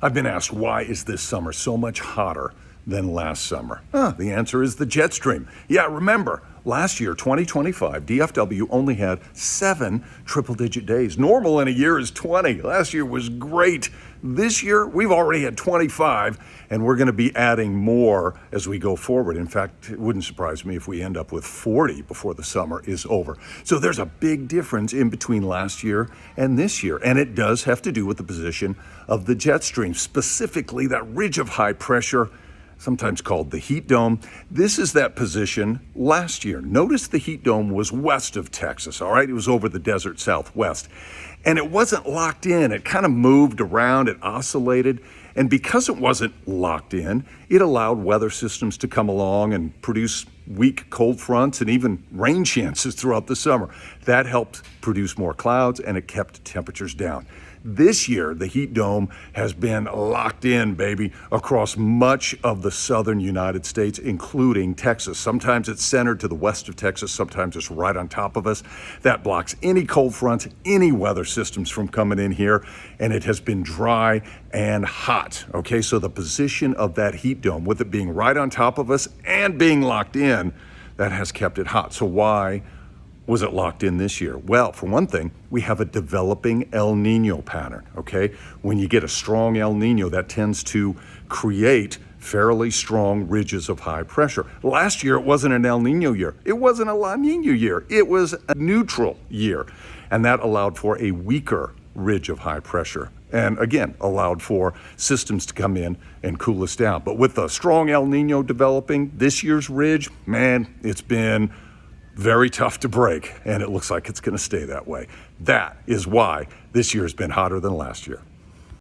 I've been asked, why is this summer so much hotter than last summer? The answer is the jet stream. Yeah, remember, last year, 2025, DFW only had 7 triple-digit days. Normal in a year is 20. Last year was great. This year, we've already had 25, and we're going to be adding more as we go forward. In fact, it wouldn't surprise me if we end up with 40 before the summer is over. So there's a big difference in between last year and this year, and it does have to do with the position of the jet stream, specifically that ridge of high pressure, sometimes called the heat dome. This is that position last year. Notice the heat dome was west of Texas, all right? It was over the desert southwest. And it wasn't locked in. It kind of moved around, it oscillated. And because it wasn't locked in, it allowed weather systems to come along and produce weak cold fronts and even rain chances throughout the summer. That helped produce more clouds, and it kept temperatures down. This year, the heat dome has been locked in, baby, across much of the southern United States, including Texas. Sometimes it's centered to the west of Texas, sometimes it's right on top of us. That blocks any cold fronts, any weather systems from coming in here, and it has been dry and hot. Okay, so the position of that heat dome, with it being right on top of us and being locked in, that has kept it hot. So why was it locked in this year? Well, for one thing, we have a developing El Nino pattern, okay? When you get a strong El Nino, that tends to create fairly strong ridges of high pressure. Last year, it wasn't an El Nino year. It wasn't a La Nina year. It was a neutral year. And that allowed for a weaker ridge of high pressure. And again, allowed for systems to come in and cool us down. But with the strong El Nino developing, this year's ridge, man, it's been very tough to break, and it looks like it's going to stay that way. That is why this year has been hotter than last year.